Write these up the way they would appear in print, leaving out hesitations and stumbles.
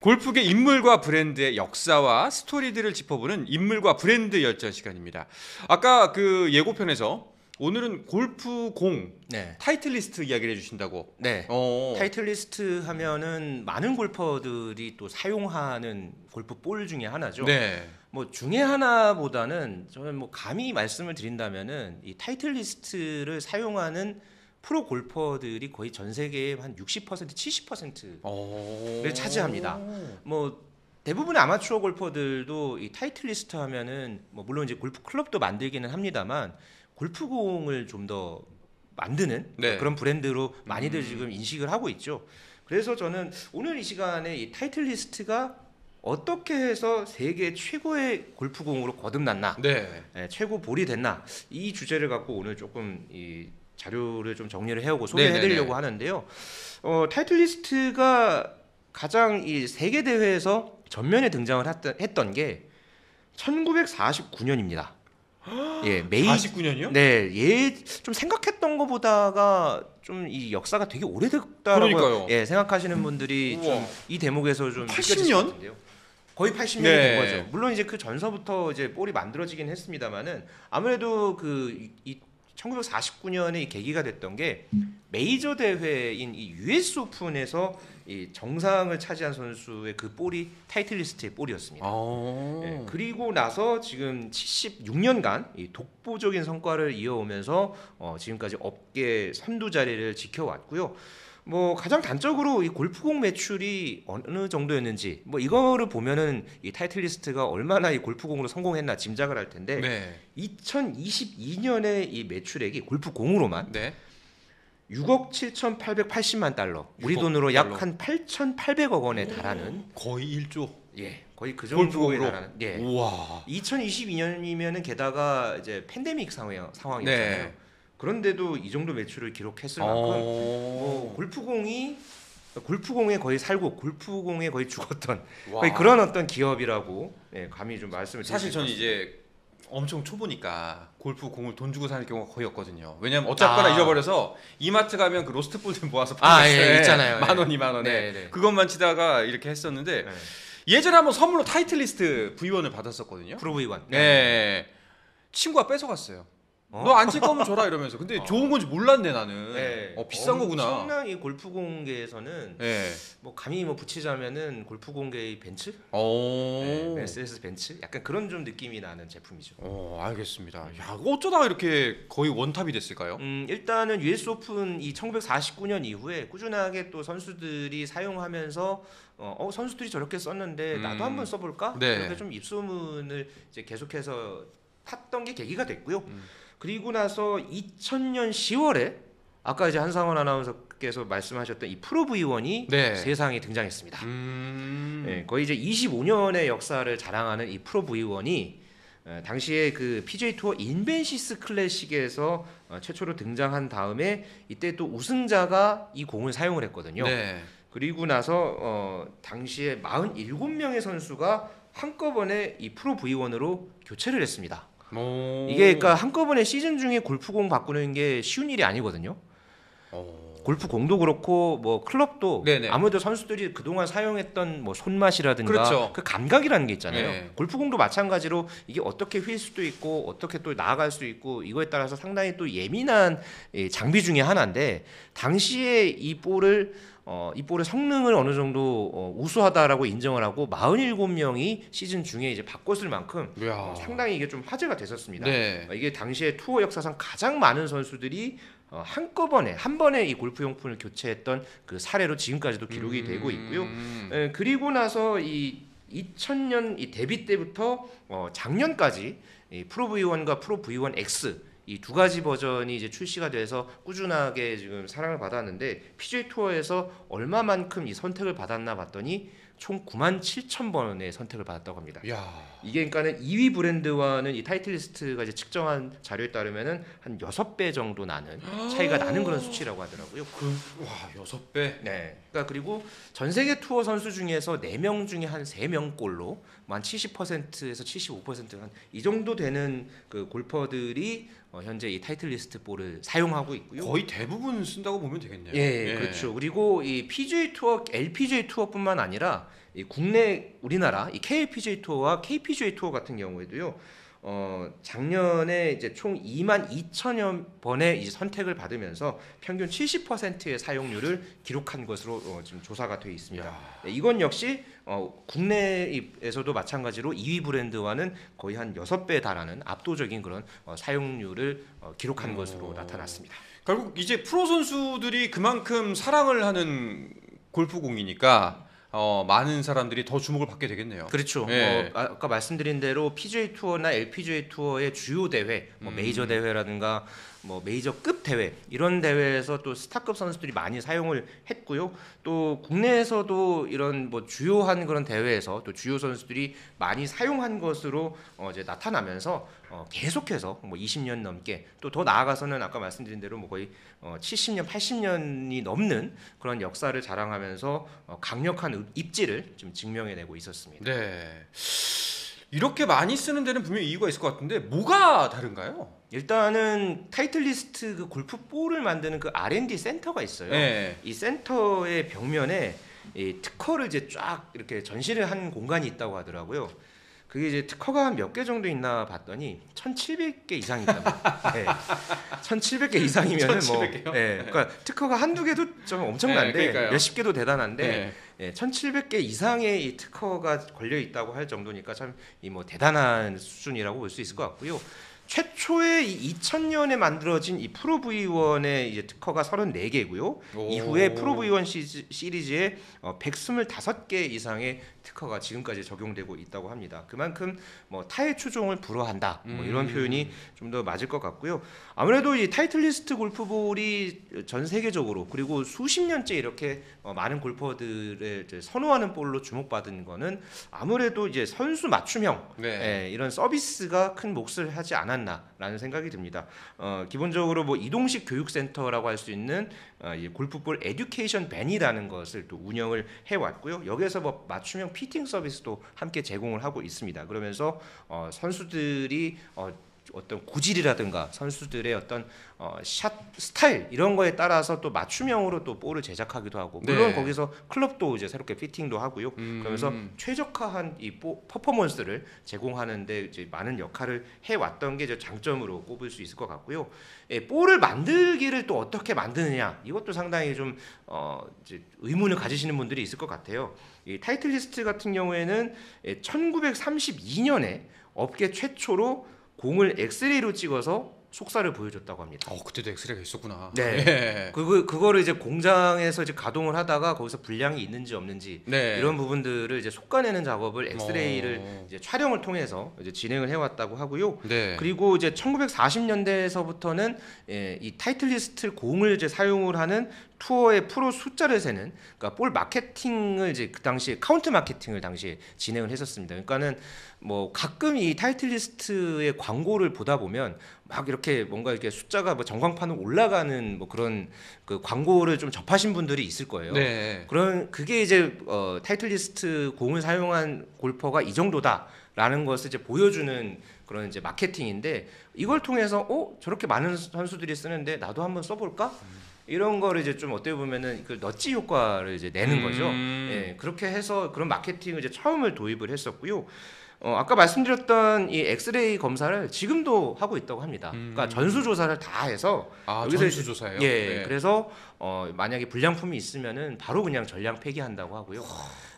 골프계 인물과 브랜드의 역사와 스토리들을 짚어보는 인물과 브랜드 열전 시간입니다. 아까 그 예고편에서 오늘은 골프 공 네. 타이틀리스트 이야기를 해주신다고. 네. 타이틀리스트 하면은 많은 골퍼들이 또 사용하는 골프 볼 중에 하나죠. 네. 뭐 중에 하나보다는 저는 뭐 감히 말씀을 드린다면은 이 타이틀리스트를 사용하는 프로 골퍼들이 거의 전 세계의 한 60%, 70%를 차지합니다. 뭐 대부분의 아마추어 골퍼들도 이 타이틀리스트 하면은 뭐 물론 이제 골프 클럽도 만들기는 합니다만 골프공을 좀 더 만드는 네. 그런 브랜드로 많이들 지금 인식을 하고 있죠. 그래서 저는 오늘 이 시간에 이 타이틀리스트가 어떻게 해서 세계 최고의 골프공으로 거듭났나, 네. 최고 볼이 됐나, 이 주제를 갖고 오늘 조금 이 자료를 좀 정리를 해오고 소개해드리려고 하는데요. 타이틀리스트가 가장 이 세계 대회에서 전면에 등장을 했던 게 1949년입니다. 예, 49년이요? 네, 좀 생각했던 것보다가 좀 이 역사가 되게 오래됐다라고 그러니까요. 예, 생각하시는 분들이 좀 이 대목에서 좀 80년? 거의 80년이 된 거죠. 물론 이제 그 전서부터 이제 볼이 만들어지긴 했습니다만은 아무래도 이 1949년에 이 계기가 됐던 게 메이저 대회인 이 US 오픈에서 이 정상을 차지한 선수의 그 볼이 타이틀리스트의 볼이었습니다. 네, 그리고 나서 지금 76년간 이 독보적인 성과를 이어오면서 지금까지 업계 선두 자리를 지켜왔고요. 뭐 가장 단적으로 이 골프공 매출이 어느 정도였는지 뭐 이거를 보면은 이 타이틀리스트가 얼마나 이 골프공으로 성공했나 짐작을 할 텐데 네. 2022년에 이 매출액이 골프공으로만 네. 6억 7,880만 달러, 우리 돈으로 약 한 8,800억 원에 달하는 거의 1조. 예, 거의 그 정도에 골프공으로. 달하는. 예. 우와. 2022년이면은 게다가 이제 팬데믹 상황이었잖아요. 네. 그런데도 이 정도 매출을 기록했을 만큼 골프공에 거의 살고 골프공에 거의 죽었던 거의 그런 어떤 기업이라고 감히 좀 말씀을 드릴 사실 수 저는 있습니다. 이제 엄청 초보니까 골프 공을 돈 주고 사는 경우가 거의 없거든요. 왜냐면 어쨌거나 잃어버려서 이마트 가면 그 로스트 볼들 모아서 파는 예, 있잖아요. 10,000원, 20,000원에 네. 그것만 치다가 이렇게 했었는데 예전에 한번 선물로 타이틀리스트 V1을 받았었거든요. 프로 V1. 네. 친구가 뺏어갔어요. 너 안 칠 거면 줘라 이러면서. 근데 좋은 건지 몰랐네 나는. 비싼 거구나. 엄청난 이 골프공계에서는 뭐 감히 뭐 붙이자면은 골프공계의 벤츠, 메르세데스 벤츠, 약간 그런 좀 느낌이 나는 제품이죠. 알겠습니다. 야, 어쩌다가 이렇게 거의 원탑이 됐을까요? 일단은 US 오픈 이 1949년 이후에 꾸준하게 또 선수들이 사용하면서 선수들이 저렇게 썼는데 나도 한번 써볼까? 이렇게 좀 입소문을 이제 계속해서 탔던 게 계기가 됐고요. 그리고 나서 2000년 10월에 아까 이제 한상원 아나운서께서 말씀하셨던 이 프로 V1이 세상에 등장했습니다. 거의 이제 25년의 역사를 자랑하는 이 프로 V1이 당시에 그 PGA 투어 인벤시스 클래식에서 최초로 등장한 다음에 이때 또 우승자가 이 공을 사용을 했거든요. 그리고 나서 당시에 47명의 선수가 한꺼번에 이 프로 V1으로 교체를 했습니다. 이게 그러니까 한꺼번에 시즌 중에 골프공 바꾸는 게 쉬운 일이 아니거든요. 골프공도 그렇고 뭐 클럽도 아무래도 선수들이 그동안 사용했던 뭐 손맛이라든가 그 감각이라는 게 있잖아요. 골프공도 마찬가지로 이게 어떻게 휠 수도 있고 어떻게 또 나아갈 수 있고 이거에 따라서 상당히 또 예민한 장비 중에 하나인데 당시에 이 볼의 성능을 어느 정도 우수하다라고 인정을 하고 47명이 시즌 중에 이제 바꿨을 만큼 상당히 이게 좀 화제가 됐었습니다. 이게 당시에 투어 역사상 가장 많은 선수들이 한 번에 이 골프 용품을 교체했던 그 사례로 지금까지도 기록이 되고 있고요. 그리고 나서 이 2000년 이 데뷔 때부터 작년까지 이 프로 V1과 프로 V1X 이 두 가지 버전이 이제 출시가 돼서 꾸준하게 지금 사랑을 받았는데 PGA 투어에서 얼마만큼 이 선택을 받았나 봤더니 총 97,000번의 선택을 받았다고 합니다. 이게 그러니까는 2위 브랜드와는 이 타이틀리스트가 이제 측정한 자료에 따르면은 한 6배 정도 나는 차이가 나는 그런 수치라고 하더라고요. 6배? 네. 그러니까 그리고 전 세계 투어 선수 중에서 4명 중에 한 3명 꼴로 한 70%에서 75% 한 이 정도 되는 그 골퍼들이 현재 이 타이틀리스트 볼을 사용하고 있고요. 거의 대부분 쓴다고 보면 되겠네요. 그렇죠. 그리고 이 PGA 투어, LPGA 투어뿐만 아니라 이 국내 우리나라 이 KLPGA 투어와 KPGA 투어 같은 경우에도요. 작년에 이제 총 22,000여 번의 이제 선택을 받으면서 평균 70%의 사용률을 기록한 것으로 지금 조사가 되어 있습니다. 네, 이건 역시 국내에서도 마찬가지로 2위 브랜드와는 거의 한 6배에 달하는 압도적인 그런 사용률을 기록한 것으로 나타났습니다. 결국 이제 프로 선수들이 그만큼 사랑을 하는 골프공이니까 많은 사람들이 더 주목을 받게 되겠네요. 그렇죠. 예. 아까 말씀드린 대로 PGA 투어나 LPGA 투어의 주요 대회, 메이저 대회라든가 메이저급 대회 이런 대회에서 또 스타급 선수들이 많이 사용을 했고요. 또 국내에서도 이런 주요한 그런 대회에서 또 주요 선수들이 많이 사용한 것으로 이제 나타나면서 계속해서 20년 넘게 또 더 나아가서는 아까 말씀드린 대로 거의 70년, 80년이 넘는 그런 역사를 자랑하면서 강력한 입지를 좀 증명해내고 있었습니다. 네. 이렇게 많이 쓰는 데는 분명히 이유가 있을 것 같은데 뭐가 다른가요? 일단은 타이틀리스트 그 골프 볼을 만드는 그 R&D 센터가 있어요. 네. 이 센터의 벽면에 이 특허를 이제 쫙 이렇게 전시를 한 공간이 있다고 하더라고요. 그게 이제 특허가 몇 개 정도 있나 봤더니 1,700개 이상이 있답니다. 네. 1,700개 이상이면은 1,700개요? 네. 그러니까 특허가 한두 개도 좀 엄청난데 네, 몇십 개도 대단한데 네. 네, 1,700개 이상의 이 특허가 걸려 있다고 할 정도니까 참 이 대단한 수준이라고 볼 수 있을 것 같고요. 최초의 2000년에 만들어진 이 프로 V1의 이제 특허가 34개고요. 이후에 프로 V1 시리즈에 125개 이상의 특허가 지금까지 적용되고 있다고 합니다. 그만큼 타의 추종을 불허한다. 이런 표현이 좀 더 맞을 것 같고요. 아무래도 이 타이틀리스트 골프볼이 전 세계적으로 그리고 수십 년째 이렇게 많은 골퍼들을 선호하는 볼로 주목받은 거는 아무래도 이제 선수 맞춤형 네. 이런 서비스가 큰 몫을 하지 않았나라는 생각이 듭니다. 기본적으로 이동식 교육센터라고 할 수 있는 이 골프볼 에듀케이션 밴이라는 것을 또 운영을 해왔고요. 여기에서 맞춤형 피팅 서비스도 함께 제공을 하고 있습니다. 그러면서 선수들이 어떤 구질이라든가 선수들의 어떤 샷 스타일 이런 거에 따라서 또 맞춤형으로 또 볼을 제작하기도 하고 물론 네. 거기서 클럽도 이제 새롭게 피팅도 하고요. 그러면서 최적화한 이 퍼포먼스를 제공하는데 이제 많은 역할을 해왔던 게 이제 장점으로 꼽을 수 있을 것 같고요. 볼을 만들기를 또 어떻게 만드느냐 이것도 상당히 좀 이제 의문을 가지시는 분들이 있을 것 같아요. 이 타이틀리스트 같은 경우에는 1932년에 업계 최초로 공을 엑스레이로 찍어서 속살을 보여줬다고 합니다. 그때도 엑스레이가 있었구나. 네. 네. 그거를 이제 공장에서 이제 가동을 하다가 거기서 불량이 있는지 없는지 네. 이런 부분들을 이제 속가내는 작업을 엑스레이를 이제 촬영을 통해서 이제 진행을 해왔다고 하고요. 네. 그리고 이제 1940년대에서부터는 이 타이틀리스트 공을 이제 사용을 하는 투어의 프로 숫자를 세는 그러니까 볼 마케팅을 이제 그 당시에 카운트 마케팅을 당시에 진행을 했었습니다. 그러니까는 가끔 이 타이틀리스트의 광고를 보다 보면 막 이렇게 뭔가 이렇게 숫자가 전광판으로 올라가는 그런 그 광고를 좀 접하신 분들이 있을 거예요. 네. 그게 이제 타이틀리스트 공을 사용한 골퍼가 이 정도다라는 것을 이제 보여주는 그런 이제 마케팅인데 이걸 통해서 저렇게 많은 선수들이 쓰는데 나도 한번 써볼까? 이런 거를 이제 좀 어떻게 보면은 그 넛지 효과를 이제 내는 거죠. 예, 그렇게 해서 그런 마케팅을 이제 처음을 도입을 했었고요. 아까 말씀드렸던 이 엑스레이 검사를 지금도 하고 있다고 합니다. 그러니까 전수 조사를 다 해서 여기서 전수 조사예요? 예, 네. 그래서 만약에 불량품이 있으면은 바로 그냥 전량 폐기한다고 하고요.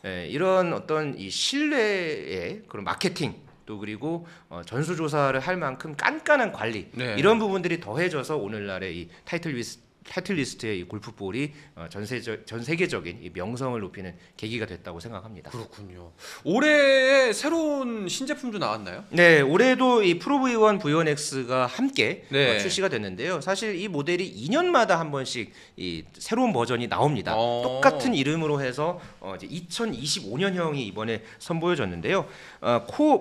예, 이런 어떤 이 신뢰의 그런 마케팅 또 그리고 전수 조사를 할 만큼 깐깐한 관리 네. 이런 부분들이 더해져서 오늘날의 이 타이틀리스트의 이 골프볼이 전 세계적인 이 명성을 높이는 계기가 됐다고 생각합니다. 그렇군요. 올해 새로운 신제품도 나왔나요? 네, 올해도 이 프로 V1, V1X가 함께 네. 출시가 됐는데요. 사실 이 모델이 2년마다 한 번씩 이 새로운 버전이 나옵니다. 똑같은 이름으로 해서 이제 2025년형이 이번에 선보여졌는데요.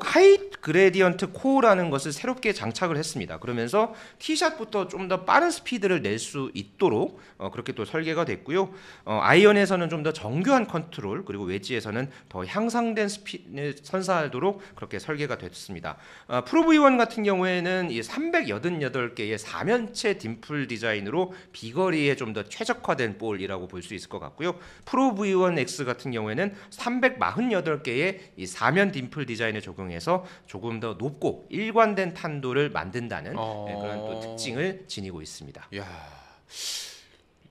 하이 그레디언트 코어라는 것을 새롭게 장착을 했습니다. 그러면서 티샷부터 좀 더 빠른 스피드를 낼 수 있다. 있도록 그렇게 또 설계가 됐고요. 아이언에서는 좀 더 정교한 컨트롤, 그리고 웨지에서는 더 향상된 스피드를 선사하도록 그렇게 설계가 됐습니다. 프로 V1 같은 경우에는 이 388개의 사면체 딤플 디자인으로 비거리에 좀 더 최적화된 볼이라고 볼 수 있을 것 같고요. 프로 V1X 같은 경우에는 348개의 이 사면 딤플 디자인을 적용해서 조금 더 높고 일관된 탄도를 만든다는 그런 또 특징을 지니고 있습니다. 야,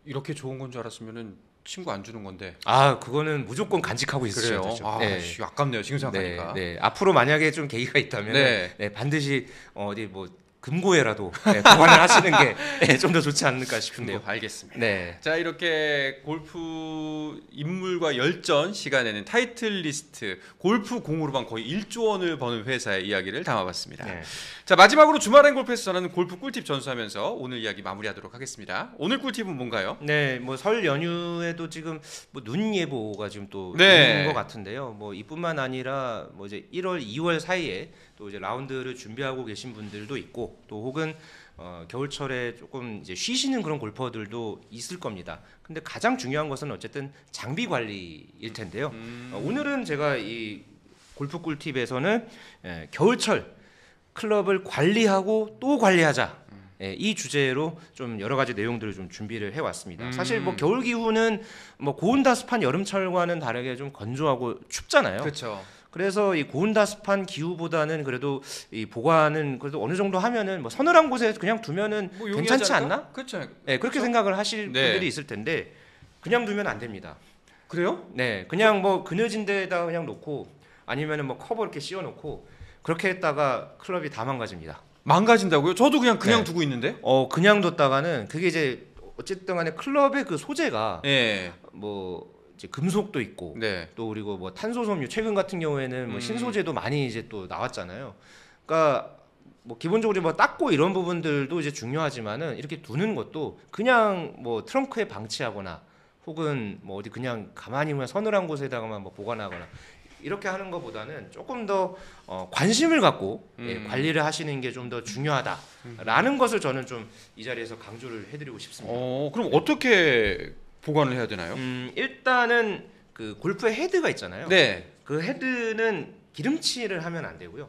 이렇게 좋은 건 줄 알았으면은 친구 안 주는 건데. 그거는 무조건 간직하고 있어요. 그래요? 네. 아깝네요. 지금 생각하니까. 네. 앞으로 만약에 좀 계기가 있다면 반드시 어디 뭐 금고에라도 보관을 하시는 게 좀 더 좋지 않을까 싶은데요. 알겠습니다. 네. 자, 이렇게 골프 인물과 열전 시간에는 타이틀 리스트 골프 공으로만 거의 1조 원을 버는 회사의 이야기를 담아봤습니다. 네. 자, 마지막으로 주말엔 골프에서 전하는 골프 꿀팁 전수하면서 오늘 이야기 마무리하도록 하겠습니다. 오늘 꿀팁은 뭔가요? 네, 뭐 설 연휴에도 지금 뭐 눈 예보가 지금 또 있는 것 같은데요. 뭐 이뿐만 아니라 뭐 이제 1월, 2월 사이에 또 이제 라운드를 준비하고 계신 분들도 있고, 또 혹은 겨울철에 조금 이제 쉬시는 그런 골퍼들도 있을 겁니다. 근데 가장 중요한 것은 어쨌든 장비 관리일 텐데요. 오늘은 제가 이 골프 꿀팁에서는 겨울철 클럽을 관리하고 또 관리하자. 이 주제로 좀 여러 가지 내용들을 좀 준비를 해왔습니다. 사실 뭐 겨울 기후는 뭐 고온다습한 여름철과는 다르게 좀 건조하고 춥잖아요. 그렇죠. 그래서 이 고온다습한 기후보다는 그래도 이 보관은 그래도 어느 정도 하면은 뭐 서늘한 곳에 그냥 두면은 뭐 괜찮지 않나? 그렇죠. 네, 그렇게 생각을 하실 분들이 있을 텐데 그냥 두면 안 됩니다. 그래요? 네, 그냥 뭐 그늘진 데다가 그냥 놓고 아니면은 뭐 커버 이렇게 씌워 놓고 그렇게 했다가 클럽이 다 망가집니다. 망가진다고요? 저도 그냥 두고 있는데. 그냥 뒀다가는 그게 이제 어쨌든 간에 클럽의 그 소재가 뭐 이제 금속도 있고 또 그리고 뭐 탄소 섬유 최근 같은 경우에는 뭐 신소재도 많이 이제 또 나왔잖아요. 그러니까 뭐 기본적으로 뭐 닦고 이런 부분들도 이제 중요하지만은 이렇게 두는 것도 그냥 뭐 트렁크에 방치하거나 혹은 뭐 어디 그냥 가만히 그냥 서늘한 곳에다가만 뭐 보관하거나 이렇게 하는 것보다는 조금 더 관심을 갖고 관리를 하시는 게 좀 더 중요하다라는 것을 저는 좀 이 자리에서 강조를 해드리고 싶습니다. 그럼 어떻게 보관을 해야 되나요? 일단은 그 골프의 헤드가 있잖아요. 네. 그 헤드는 기름칠을 하면 안 되고요.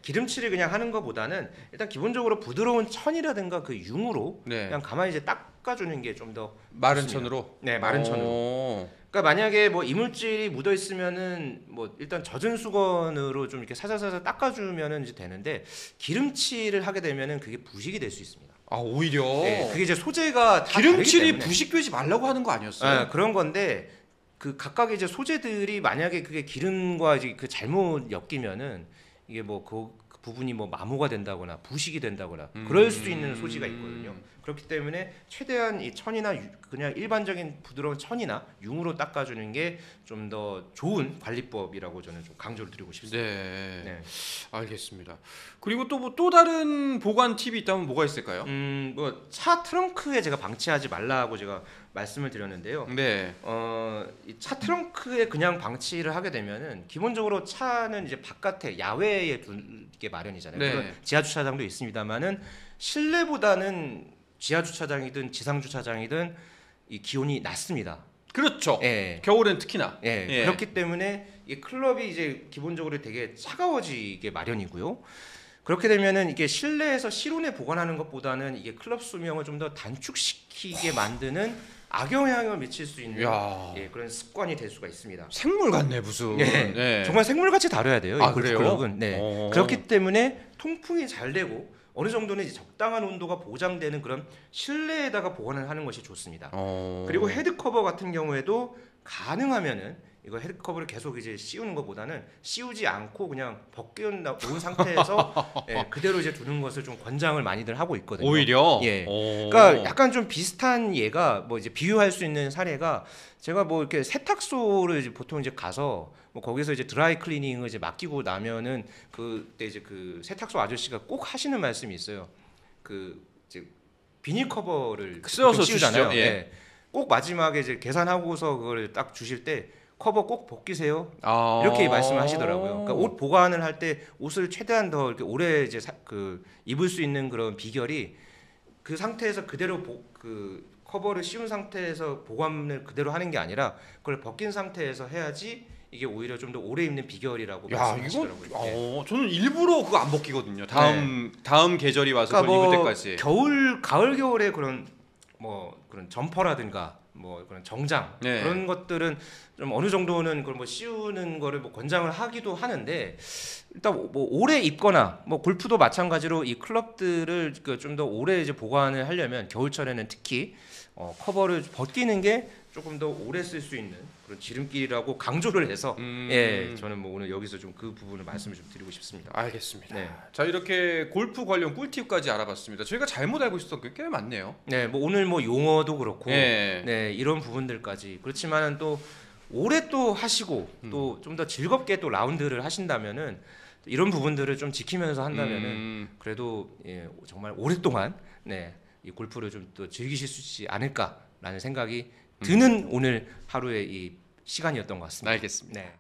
기름칠을 그냥 하는 것보다는 일단 기본적으로 부드러운 천이라든가 그 융으로 그냥 가만히 이제 닦아주는 게 좀 더 마른 좋습니다. 천으로. 네, 마른 천으로. 그러니까 만약에 뭐 이물질이 묻어 있으면은 뭐 일단 젖은 수건으로 좀 이렇게 사사사사 닦아주면은 이제 되는데 기름칠을 하게 되면은 그게 부식이 될 수 있습니다. 오히려. 그게 이제 소재가 다 기름칠이 부식되지 말라고 하는 거 아니었어요? 그런 건데 그 각각의 이제 소재들이 만약에 그게 기름과 이제 그 잘못 엮이면은 이게 뭐 그 부분이 뭐 마모가 된다거나 부식이 된다거나 그럴 수 있는 소지가 있거든요. 그렇기 때문에 최대한 이 천이나 그냥 일반적인 부드러운 천이나 융으로 닦아주는 게 좀 더 좋은 관리법이라고 저는 좀 강조를 드리고 싶습니다. 네. 알겠습니다. 그리고 또 뭐 또 다른 보관 팁이 있다면 뭐가 있을까요? 뭐 차 트렁크에 제가 방치하지 말라고 제가 말씀을 드렸는데요. 이 차 트렁크에 그냥 방치를 하게 되면은 기본적으로 차는 이제 바깥에 야외에 두게 마련이잖아요. 물론 지하 주차장도 있습니다만은 실내보다는 지하 주차장이든 지상 주차장이든 이 기온이 낮습니다. 그렇죠. 겨울엔 특히나. 그렇기 때문에 이 클럽이 이제 기본적으로 되게 차가워지게 마련이고요. 그렇게 되면은 이게 실내에서 실온에 보관하는 것보다는 이게 클럽 수명을 좀 더 단축시키게 만드는 악영향을 미칠 수 있는 그런 습관이 될 수가 있습니다. 생물 같네 무슨. 정말 생물같이 다뤄야 돼요. 이 그래요? 클럽은. 그렇기 때문에 통풍이 잘 되고 어느 정도는 이제 적당한 온도가 보장되는 그런 실내에다가 보관을 하는 것이 좋습니다. 그리고 헤드 커버 같은 경우에도 가능하면은 이거 헤드 커버를 계속 이제 씌우는 것보다는 씌우지 않고 그냥 벗겨 놓은 상태에서 그대로 이제 두는 것을 좀 권장을 많이들 하고 있거든요. 오히려. 그러니까 약간 좀 비슷한 예가 뭐 이제 비유할 수 있는 사례가 제가 뭐 이렇게 세탁소를 이제 보통 이제 가서 뭐 거기서 이제 드라이 클리닝을 이제 맡기고 나면은 그때 이제 그 세탁소 아저씨가 꼭 하시는 말씀이 있어요. 그 이제 비닐 커버를 쓰어서 씌우잖아요. 주시죠. 꼭 마지막에 이제 계산하고서 그걸 딱 주실 때 커버 꼭 벗기세요. 이렇게 말씀을 하시더라고요. 그러니까 옷 보관을 할 때 옷을 최대한 더 이렇게 오래 이제 그 입을 수 있는 그런 비결이 그 상태에서 그대로 그 커버를 씌운 상태에서 보관을 그대로 하는 게 아니라 그걸 벗긴 상태에서 해야지 이게 오히려 좀 더 오래 입는 비결이라고 말씀하시더라고요. 저는 일부러 그거 안 벗기거든요. 다음 계절이 와서 그러니까 그걸 입을 때까지. 가을 겨울에 그런 그런 점퍼라든가 그런 정장 그런 것들은 좀 어느 정도는 그걸 씌우는 거를 권장을 하기도 하는데 일단 오래 입거나 골프도 마찬가지로 이 클럽들을 좀 더 오래 이제 보관을 하려면 겨울철에는 특히 커버를 벗기는 게 조금 더 오래 쓸 수 있는 그런 지름길이라고 강조를 해서 저는 오늘 여기서 좀 그 부분을 말씀을 좀 드리고 싶습니다. 알겠습니다. 자, 이렇게 골프 관련 꿀팁까지 알아봤습니다. 저희가 잘못 알고 있었던 게 꽤 많네요. 오늘 용어도 그렇고 이런 부분들까지 그렇지만은 또 오래 또 하시고 또 좀 더 즐겁게 또 라운드를 하신다면은 이런 부분들을 좀 지키면서 한다면은 그래도 정말 오랫동안 이 골프를 좀 또 즐기실 수 있지 않을까라는 생각이 드는 오늘 하루의 이 시간이었던 것 같습니다. 알겠습니다. 네.